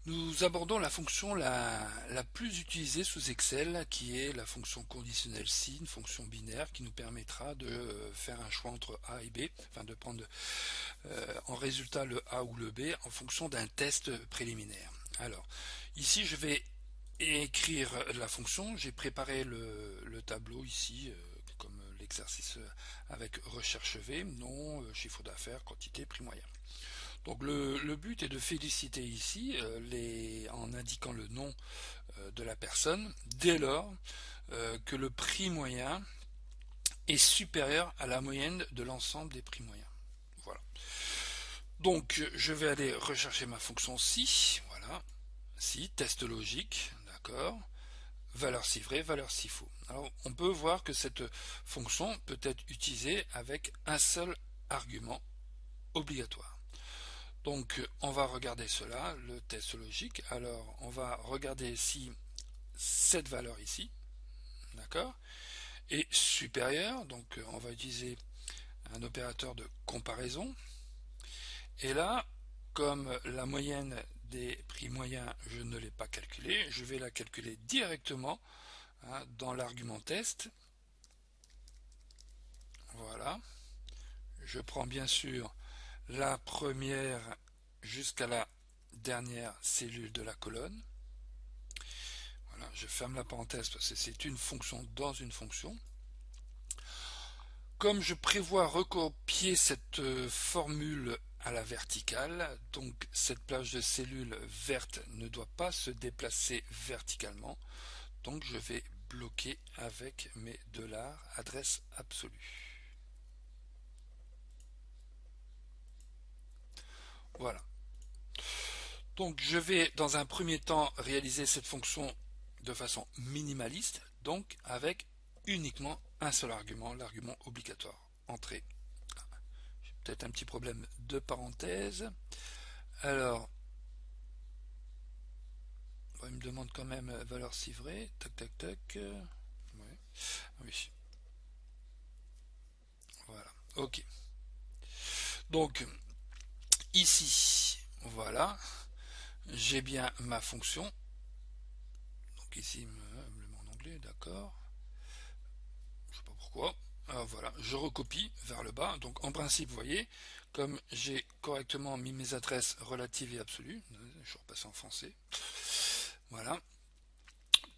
Nous abordons la fonction la plus utilisée sous Excel, qui est la fonction conditionnelle si, une fonction binaire qui nous permettra de faire un choix entre A et B, enfin de prendre en résultat le A ou le B en fonction d'un test préliminaire. Alors, ici je vais écrire la fonction, j'ai préparé le tableau ici, comme l'exercice avec recherche V, nom, chiffre d'affaires, quantité, prix moyen. Donc le but est de féliciter ici en indiquant le nom de la personne dès lors que le prix moyen est supérieur à la moyenne de l'ensemble des prix moyens. Voilà. Donc je vais aller rechercher ma fonction si, voilà, si, test logique, d'accord, valeur si vrai, valeur si faux. Alors on peut voir que cette fonction peut être utilisée avec un seul argument obligatoire. Donc on va regarder cela, le test logique. Alors on va regarder si cette valeur ici, d'accord, est supérieure. Donc on va utiliser un opérateur de comparaison. Et là, comme la moyenne des prix moyens, je ne l'ai pas calculée, je vais la calculer directement dans l'argument test. Voilà. Je prends bien sûr la première jusqu'à la dernière cellule de la colonne. Voilà, je ferme la parenthèse parce que c'est une fonction dans une fonction. Comme je prévois recopier cette formule à la verticale, donc cette plage de cellules verte ne doit pas se déplacer verticalement, donc je vais bloquer avec mes $ adresse absolue. Voilà. Donc je vais dans un premier temps réaliser cette fonction de façon minimaliste, donc avec uniquement un seul argument, l'argument obligatoire, entrée. J'ai peut-être un petit problème de parenthèse. Alors, il me demande quand même valeur si vrai, tac tac tac. Ouais. Oui. Voilà, ok. Donc, ici, voilà, j'ai bien ma fonction. Donc ici, il me le met en anglais, d'accord. Je sais pas pourquoi. Alors voilà, je recopie vers le bas. Donc en principe, vous voyez, comme j'ai correctement mis mes adresses relatives et absolues, je repasse en français. Voilà,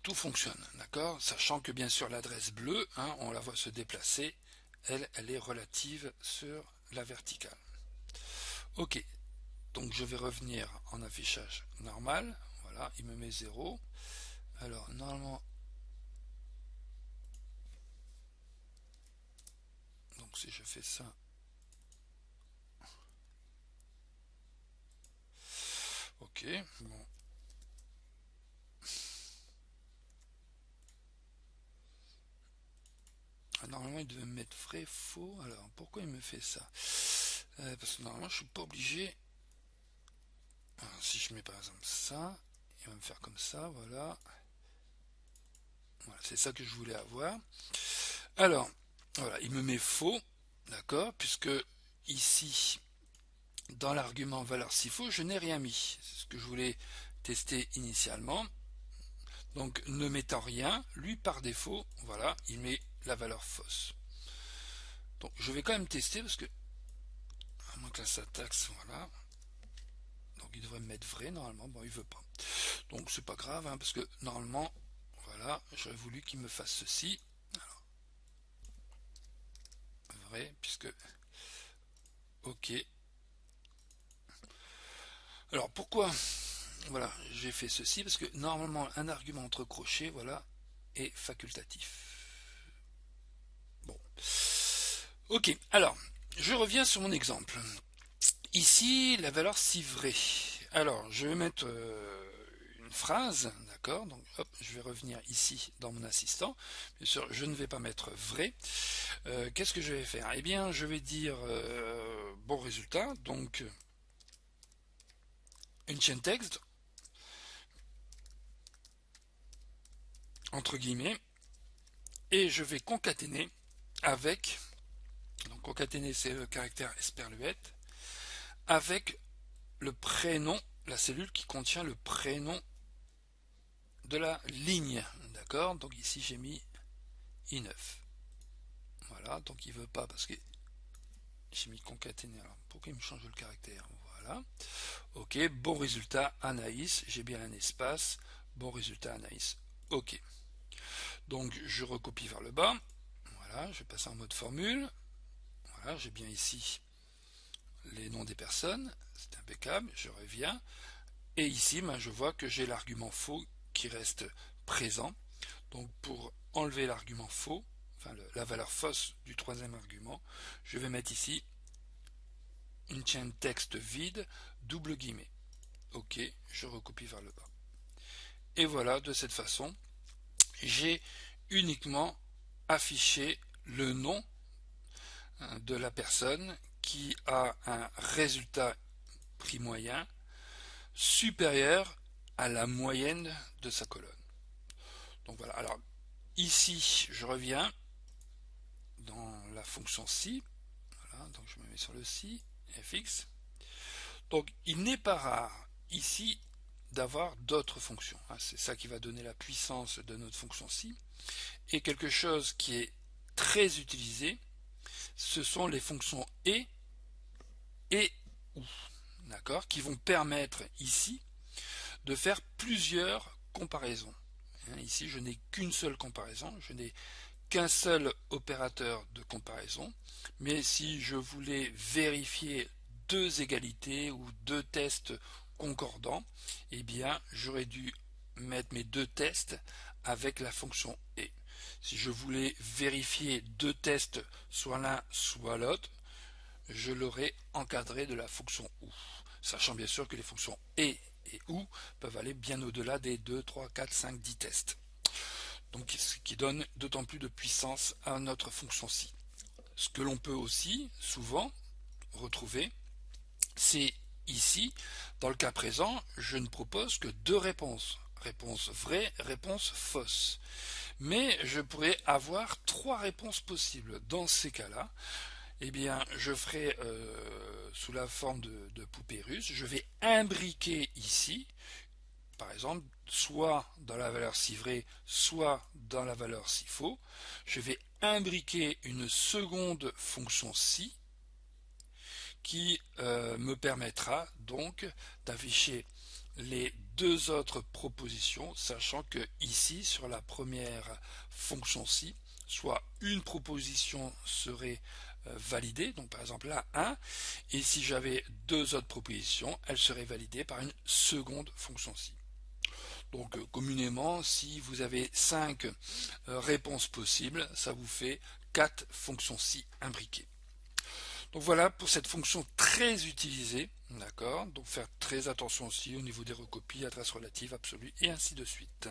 tout fonctionne, d'accord. Sachant que bien sûr l'adresse bleue, on la voit se déplacer, elle est relative sur la verticale. Ok, donc je vais revenir en affichage normal. Voilà, il me met 0. Alors normalement, donc si je fais ça, ok, bon. Normalement il devait me mettre vrai, faux. Alors pourquoi il me fait ça? Parce que normalement je suis pas obligé. Alors, si je mets par exemple ça, il va me faire comme ça, voilà. Voilà, c'est ça que je voulais avoir. Alors, voilà, il me met faux, d'accord, puisque ici, dans l'argument valeur si faux, je n'ai rien mis. C'est ce que je voulais tester initialement. Donc, ne mettant rien, lui par défaut, voilà, il met la valeur fausse. Donc, je vais quand même tester parce que, à moins que la syntaxe, voilà. Donc, il devrait me mettre vrai normalement. Bon, il veut pas. Donc, c'est pas grave, parce que normalement, voilà, j'aurais voulu qu'il me fasse ceci. Alors, vrai, puisque, ok. Alors, pourquoi voilà, j'ai fait ceci parce que normalement un argument entre crochets, voilà, est facultatif. Bon. Ok, alors, je reviens sur mon exemple. Ici, la valeur si vrai. Alors, je vais mettre une phrase, d'accord. Donc, hop, je vais revenir ici dans mon assistant. Bien sûr, je ne vais pas mettre vrai. Qu'est-ce que je vais faire? Eh bien, je vais dire bon résultat. Donc, une chaîne texte entre guillemets, et je vais concaténer avec, donc concaténer c'est le caractère esperluette, avec le prénom, la cellule qui contient le prénom de la ligne. D'accord? Donc ici j'ai mis I9. Voilà, donc il veut pas parce que j'ai mis concaténer. Alors, pourquoi il me change le caractère? Voilà. Ok, bon résultat Anaïs. J'ai bien un espace. Bon résultat Anaïs. Ok. Donc je recopie vers le bas. Voilà, je vais passer en mode formule. Voilà, j'ai bien ici les noms des personnes. C'est impeccable. Je reviens. Et ici, ben, je vois que j'ai l'argument faux qui reste présent. Donc pour enlever l'argument faux, enfin la valeur fausse du troisième argument, je vais mettre ici une chaîne texte vide, double guillemets. Ok, je recopie vers le bas. Et voilà, de cette façon, j'ai uniquement affiché le nom de la personne qui a un résultat prix moyen supérieur à la moyenne de sa colonne. Donc voilà, alors ici je reviens dans la fonction si, voilà, donc je me mets sur le si, fx. Donc il n'est pas rare ici d'avoir d'autres fonctions. C'est ça qui va donner la puissance de notre fonction si. Et quelque chose qui est très utilisé, ce sont les fonctions et ou, d'accord, qui vont permettre ici de faire plusieurs comparaisons. Ici, je n'ai qu'une seule comparaison, je n'ai qu'un seul opérateur de comparaison, mais si je voulais vérifier deux égalités ou deux tests concordants, eh bien, j'aurais dû mettre mes deux tests avec la fonction et. Si je voulais vérifier deux tests, soit l'un, soit l'autre, je l'aurais encadré de la fonction ou, sachant bien sûr que les fonctions et ou peuvent aller bien au-delà des 2, 3, 4, 5, 10 tests. Donc ce qui donne d'autant plus de puissance à notre fonction si. Ce que l'on peut aussi souvent retrouver, c'est ici, dans le cas présent, je ne propose que deux réponses. Réponse vraie, réponse fausse. Mais je pourrais avoir trois réponses possibles. Dans ces cas-là, eh bien, je ferai sous la forme de poupée russe, je vais imbriquer ici, par exemple, soit dans la valeur si vrai, soit dans la valeur si faux. Je vais imbriquer une seconde fonction si qui me permettra donc d'afficher les deux autres propositions, sachant que ici, sur la première fonction si, soit une proposition serait validée, donc par exemple là 1, et si j'avais deux autres propositions, elles seraient validées par une seconde fonction si. Donc communément, si vous avez 5 réponses possibles, ça vous fait 4 fonctions si imbriquées. Donc voilà pour cette fonction très utilisée, d'accord. Donc faire très attention aussi au niveau des recopies, adresses relatives, absolues et ainsi de suite.